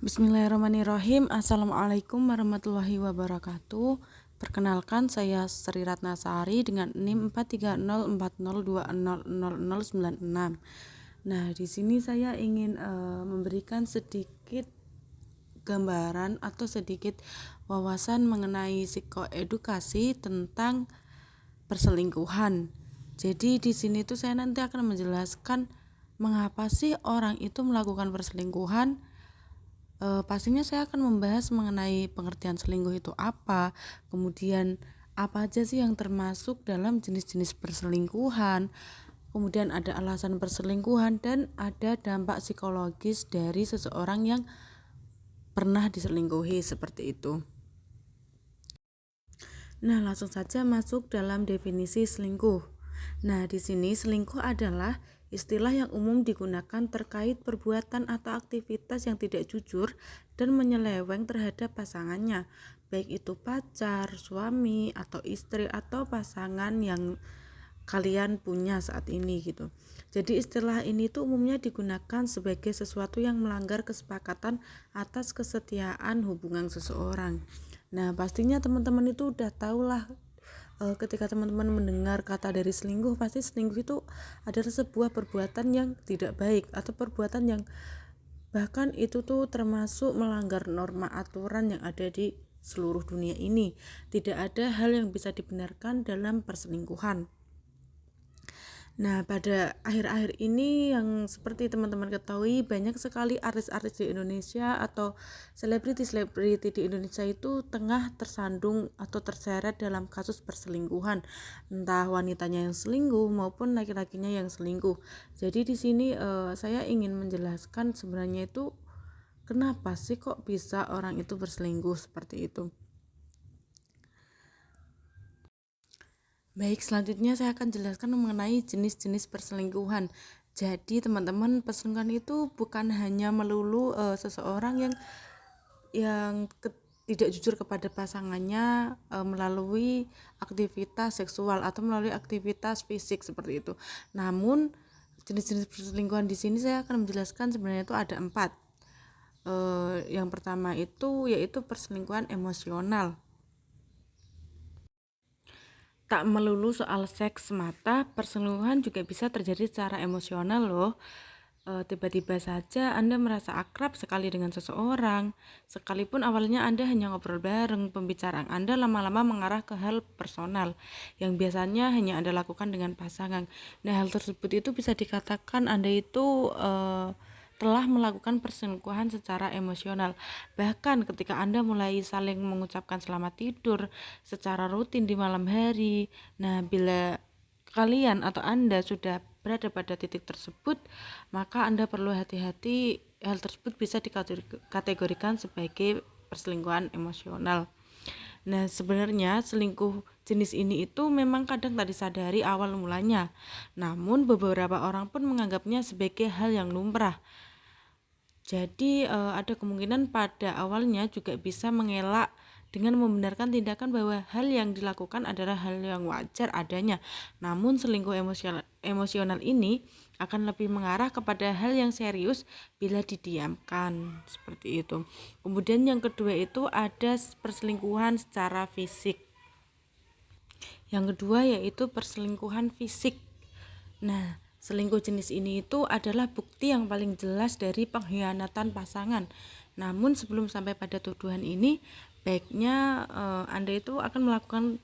Bismillahirrahmanirrahim. Assalamualaikum warahmatullahi wabarakatuh. Perkenalkan, saya Sri Ratnasari dengan NIM 43040200096. Nah, di sini saya ingin memberikan sedikit gambaran atau sedikit wawasan mengenai psikoedukasi tentang perselingkuhan. Jadi di sini tuh saya nanti akan menjelaskan mengapa sih orang itu melakukan perselingkuhan. Pastinya saya akan membahas mengenai pengertian selingkuh itu apa, kemudian apa aja sih yang termasuk dalam jenis-jenis perselingkuhan, kemudian ada alasan perselingkuhan, dan ada dampak psikologis dari seseorang yang pernah diselingkuhi seperti itu. Nah, langsung saja masuk dalam definisi selingkuh. Nah, di sini selingkuh adalah istilah yang umum digunakan terkait perbuatan atau aktivitas yang tidak jujur dan menyeleweng terhadap pasangannya, baik itu pacar, suami, atau istri, atau pasangan yang kalian punya saat ini gitu. Jadi istilah ini tuh umumnya digunakan sebagai sesuatu yang melanggar kesepakatan atas kesetiaan hubungan seseorang. Nah, pastinya teman-teman itu udah tahu lah, ketika teman-teman mendengar kata dari selingkuh, pasti selingkuh itu adalah sebuah perbuatan yang tidak baik atau perbuatan yang bahkan itu tuh termasuk melanggar norma aturan yang ada di seluruh dunia ini. Tidak ada hal yang bisa dibenarkan dalam perselingkuhan. Nah, pada akhir-akhir ini yang seperti teman-teman ketahui, banyak sekali artis-artis di Indonesia atau selebriti-selebriti di Indonesia itu tengah tersandung atau terseret dalam kasus perselingkuhan, entah wanitanya yang selingkuh maupun laki-lakinya yang selingkuh. Jadi di sini saya ingin menjelaskan sebenarnya itu kenapa sih kok bisa orang itu berselingkuh seperti itu. Baik, selanjutnya saya akan jelaskan mengenai jenis-jenis perselingkuhan. Jadi teman-teman, perselingkuhan itu bukan hanya melulu seseorang yang tidak jujur kepada pasangannya melalui aktivitas seksual atau melalui aktivitas fisik seperti itu. Namun jenis-jenis perselingkuhan di sini saya akan menjelaskan sebenarnya itu ada 4. Yang pertama itu yaitu perselingkuhan emosional. Tak melulu soal seks semata, perselingkuhan juga bisa terjadi secara emosional loh. Tiba-tiba saja Anda merasa akrab sekali dengan seseorang, sekalipun awalnya Anda hanya ngobrol bareng, pembicaraan Anda lama-lama mengarah ke hal personal, yang biasanya hanya Anda lakukan dengan pasangan. Nah, hal tersebut itu bisa dikatakan Anda itu telah melakukan perselingkuhan secara emosional. Bahkan ketika Anda mulai saling mengucapkan selamat tidur secara rutin di malam hari. Nah, bila kalian atau Anda sudah berada pada titik tersebut, maka Anda perlu hati-hati. Hal tersebut bisa dikategorikan sebagai perselingkuhan emosional. Nah, sebenarnya selingkuh jenis ini itu memang kadang tak disadari awal mulanya. Namun beberapa orang pun menganggapnya sebagai hal yang lumrah. Jadi ada kemungkinan pada awalnya juga bisa mengelak dengan membenarkan tindakan bahwa hal yang dilakukan adalah hal yang wajar adanya. Namun selingkuh emosional ini akan lebih mengarah kepada hal yang serius bila didiamkan seperti itu. Kemudian yang kedua itu ada perselingkuhan secara fisik. Yang kedua yaitu perselingkuhan fisik. Nah, selingkuh jenis ini itu adalah bukti yang paling jelas dari pengkhianatan pasangan. Namun sebelum sampai pada tuduhan ini, baiknya Anda itu akan melakukan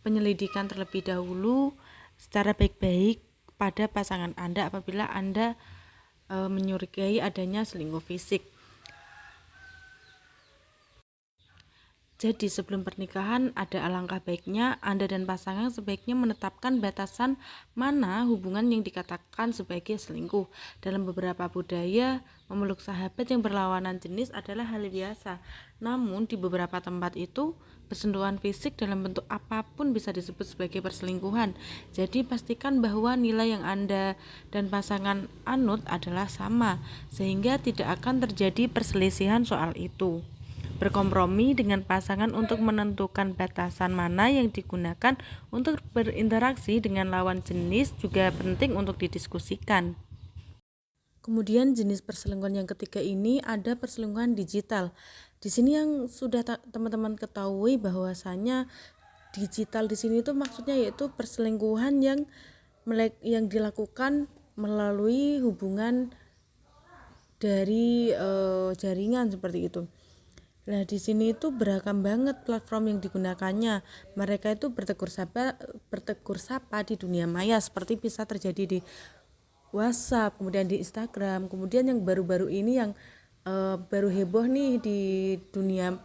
penyelidikan terlebih dahulu secara baik-baik pada pasangan Anda apabila Anda menyurigai adanya selingkuh fisik. Jadi sebelum pernikahan ada alangkah baiknya Anda dan pasangan sebaiknya menetapkan batasan mana hubungan yang dikatakan sebagai selingkuh. Dalam beberapa budaya, memeluk sahabat yang berlawanan jenis adalah hal biasa. Namun di beberapa tempat itu, persentuhan fisik dalam bentuk apapun bisa disebut sebagai perselingkuhan. Jadi pastikan bahwa nilai yang Anda dan pasangan anut adalah sama, sehingga tidak akan terjadi perselisihan soal itu. Berkompromi dengan pasangan untuk menentukan batasan mana yang digunakan untuk berinteraksi dengan lawan jenis juga penting untuk didiskusikan. Kemudian jenis perselingkuhan yang ketiga ini ada perselingkuhan digital. Di sini yang sudah teman-teman ketahui bahwasanya digital di sini itu maksudnya yaitu perselingkuhan yang dilakukan melalui hubungan dari jaringan seperti itu. Nah, di sini itu beragam banget platform yang digunakannya. Mereka itu bertegur sapa di dunia maya seperti bisa terjadi di WhatsApp, kemudian di Instagram, kemudian yang baru-baru ini yang baru heboh nih di dunia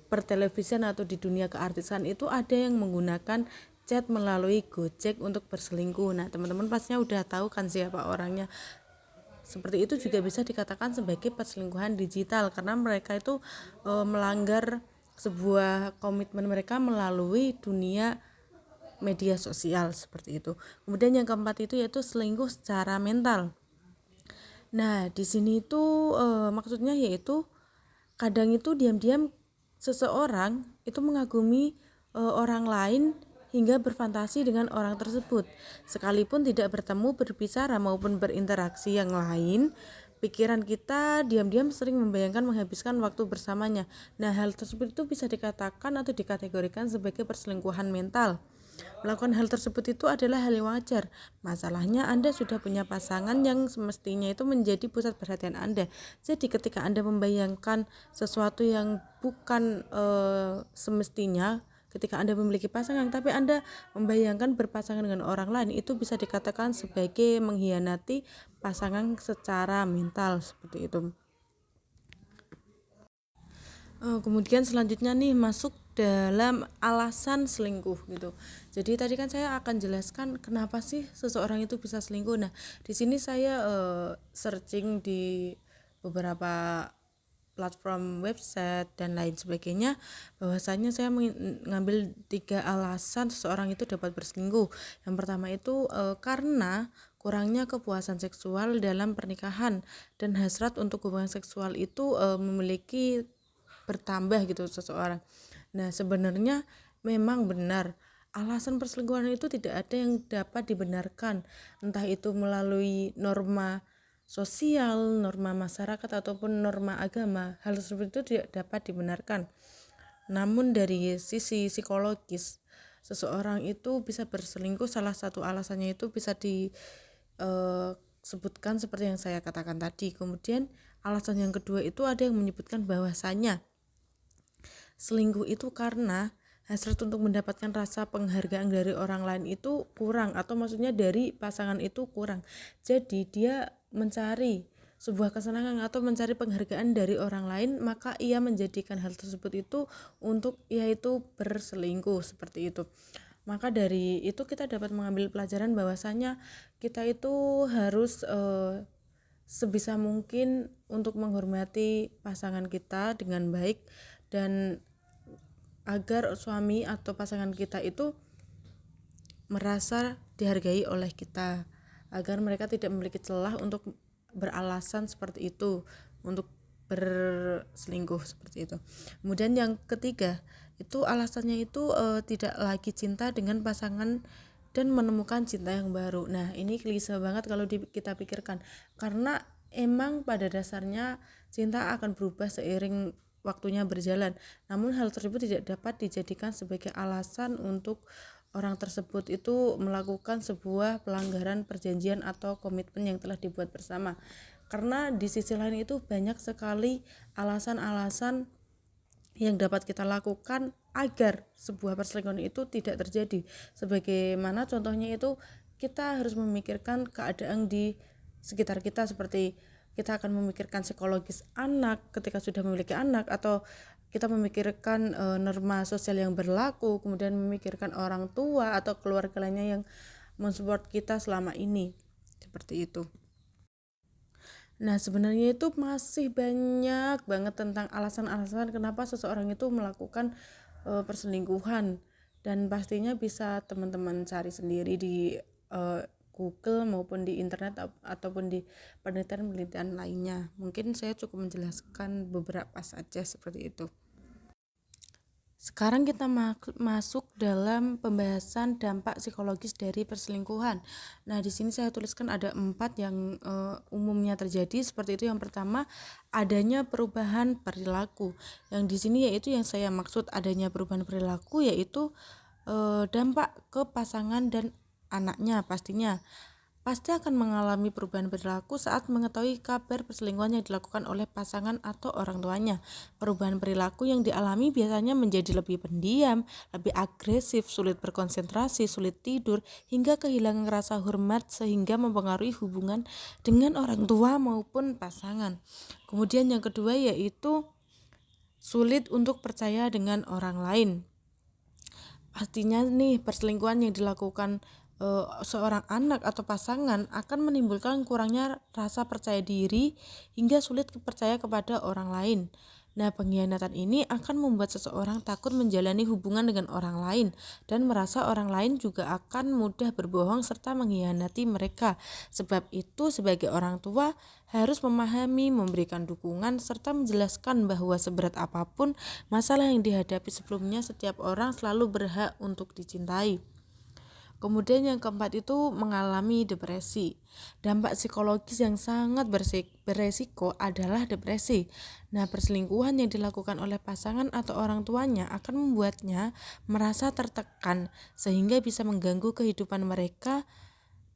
pertelevisian atau di dunia keartisan itu ada yang menggunakan chat melalui Gojek untuk berselingkuh. Nah, teman-teman pastinya udah tahu kan siapa orangnya. Seperti itu juga bisa dikatakan sebagai perselingkuhan digital karena mereka itu melanggar sebuah komitmen mereka melalui dunia media sosial seperti itu. Kemudian yang keempat itu yaitu selingkuh secara mental. Nah, di sini itu maksudnya yaitu kadang itu diam-diam seseorang itu mengagumi orang lain hingga berfantasi dengan orang tersebut. Sekalipun tidak bertemu, berbicara maupun berinteraksi yang lain, pikiran kita diam-diam sering membayangkan menghabiskan waktu bersamanya. Nah, hal tersebut itu bisa dikatakan atau dikategorikan sebagai perselingkuhan mental. Melakukan hal tersebut itu adalah hal yang wajar. Masalahnya Anda sudah punya pasangan yang semestinya itu menjadi pusat perhatian Anda. Jadi ketika Anda membayangkan sesuatu yang bukan semestinya ketika Anda memiliki pasangan tapi Anda membayangkan berpasangan dengan orang lain, itu bisa dikatakan sebagai mengkhianati pasangan secara mental seperti itu. Kemudian selanjutnya nih masuk dalam alasan selingkuh gitu. Jadi tadi kan saya akan jelaskan kenapa sih seseorang itu bisa selingkuh. Nah, di sini saya searching di beberapa platform website dan lain sebagainya, bahwasanya saya mengambil 3 alasan seseorang itu dapat berselingkuh. Yang pertama itu karena kurangnya kepuasan seksual dalam pernikahan dan hasrat untuk hubungan seksual itu memiliki bertambah gitu seseorang. Nah, sebenarnya memang benar alasan perselingkuhan itu tidak ada yang dapat dibenarkan, entah itu melalui norma sosial, norma masyarakat ataupun norma agama. Hal tersebut itu tidak dapat dibenarkan. Namun dari sisi psikologis, seseorang itu bisa berselingkuh, salah satu alasannya itu bisa disebutkan seperti yang saya katakan tadi. Kemudian alasan yang kedua itu ada yang menyebutkan bahwasanya selingkuh itu karena hasrat untuk mendapatkan rasa penghargaan dari orang lain itu kurang, atau maksudnya dari pasangan itu kurang. Jadi dia mencari sebuah kesenangan atau mencari penghargaan dari orang lain, maka ia menjadikan hal tersebut itu untuk yaitu berselingkuh seperti itu. Maka dari itu kita dapat mengambil pelajaran bahwasanya kita itu harus sebisa mungkin untuk menghormati pasangan kita dengan baik, dan agar suami atau pasangan kita itu merasa dihargai oleh kita, agar mereka tidak memiliki celah untuk beralasan seperti itu untuk berselingkuh seperti itu. Kemudian yang ketiga itu alasannya itu tidak lagi cinta dengan pasangan dan menemukan cinta yang baru. Nah, ini klise banget kalau kita pikirkan, karena emang pada dasarnya cinta akan berubah seiring waktunya berjalan. Namun hal tersebut tidak dapat dijadikan sebagai alasan untuk orang tersebut itu melakukan sebuah pelanggaran perjanjian atau komitmen yang telah dibuat bersama. Karena di sisi lain itu banyak sekali alasan-alasan yang dapat kita lakukan agar sebuah perselingkuhan itu tidak terjadi. Sebagaimana contohnya itu kita harus memikirkan keadaan di sekitar kita, seperti kita akan memikirkan psikologis anak ketika sudah memiliki anak, atau kita memikirkan norma sosial yang berlaku, kemudian memikirkan orang tua atau keluarga lainnya yang mensupport kita selama ini seperti itu. Nah, sebenarnya itu masih banyak banget tentang alasan-alasan kenapa seseorang itu melakukan perselingkuhan, dan pastinya bisa teman-teman cari sendiri di Google maupun di internet ataupun di penelitian-penelitian lainnya. Mungkin saya cukup menjelaskan beberapa saja seperti itu. Sekarang kita masuk dalam pembahasan dampak psikologis dari perselingkuhan. Nah, di sini saya tuliskan ada 4 yang umumnya terjadi. Seperti itu, yang pertama, adanya perubahan perilaku. Yang di sini yaitu yang saya maksud adanya perubahan perilaku yaitu dampak ke pasangan dan anaknya pastinya. Pasti akan mengalami perubahan perilaku saat mengetahui kabar perselingkuhan yang dilakukan oleh pasangan atau orang tuanya. Perubahan perilaku yang dialami biasanya menjadi lebih pendiam, lebih agresif, sulit berkonsentrasi, sulit tidur, hingga kehilangan rasa hormat sehingga mempengaruhi hubungan dengan orang tua maupun pasangan. Kemudian yang kedua yaitu sulit untuk percaya dengan orang lain. Pastinya nih perselingkuhan yang dilakukan seorang anak atau pasangan akan menimbulkan kurangnya rasa percaya diri hingga sulit percaya kepada orang lain. Nah, pengkhianatan ini akan membuat seseorang takut menjalani hubungan dengan orang lain dan merasa orang lain juga akan mudah berbohong serta mengkhianati mereka. Sebab itu, sebagai orang tua harus memahami, memberikan dukungan, serta menjelaskan bahwa seberat apapun masalah yang dihadapi sebelumnya, setiap orang selalu berhak untuk dicintai. Kemudian yang keempat itu mengalami depresi. Dampak psikologis yang sangat beresiko adalah depresi. Nah, perselingkuhan yang dilakukan oleh pasangan atau orang tuanya akan membuatnya merasa tertekan sehingga bisa mengganggu kehidupan mereka,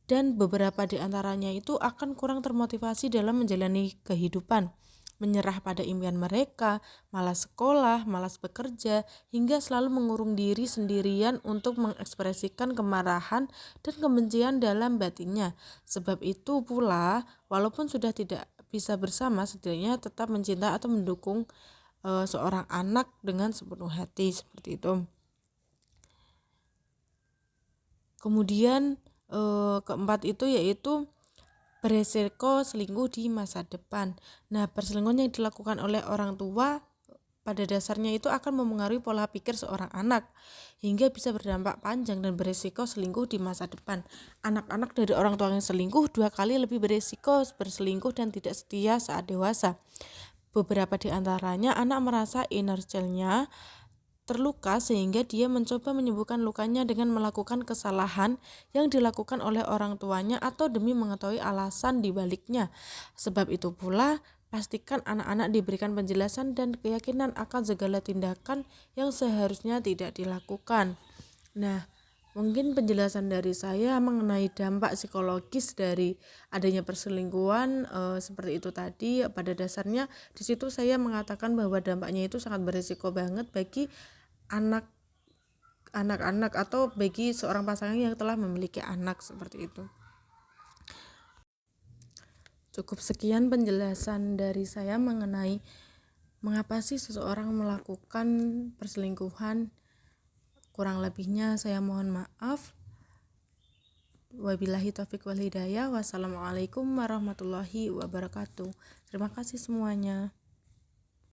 dan beberapa di antaranya itu akan kurang termotivasi dalam menjalani kehidupan, menyerah pada impian mereka, malas sekolah, malas bekerja, hingga selalu mengurung diri sendirian untuk mengekspresikan kemarahan dan kebencian dalam batinnya. Sebab itu pula, walaupun sudah tidak bisa bersama, setidaknya tetap mencinta atau mendukung seorang anak dengan sepenuh hati, seperti itu. Kemudian keempat itu yaitu beresiko selingkuh di masa depan. Nah, perselingkuhan yang dilakukan oleh orang tua pada dasarnya itu akan mempengaruhi pola pikir seorang anak hingga bisa berdampak panjang dan beresiko selingkuh di masa depan. Anak-anak dari orang tua yang selingkuh 2 kali lebih beresiko berselingkuh dan tidak setia saat dewasa. Beberapa di antaranya anak merasa inner child-nya terluka sehingga dia mencoba menyembuhkan lukanya dengan melakukan kesalahan yang dilakukan oleh orang tuanya atau demi mengetahui alasan di baliknya. Sebab itu pula, pastikan anak-anak diberikan penjelasan dan keyakinan akan segala tindakan yang seharusnya tidak dilakukan. Nah, mungkin penjelasan dari saya mengenai dampak psikologis dari adanya perselingkuhan seperti itu tadi. Pada dasarnya di situ saya mengatakan bahwa dampaknya itu sangat berisiko banget bagi anak-anak atau bagi seorang pasangan yang telah memiliki anak, seperti itu. Cukup sekian penjelasan dari saya mengenai mengapa sih seseorang melakukan perselingkuhan. Kurang lebihnya saya mohon maaf. Wabillahi taufiq wal hidayah. Wassalamualaikum warahmatullahi wabarakatuh. Terima kasih semuanya.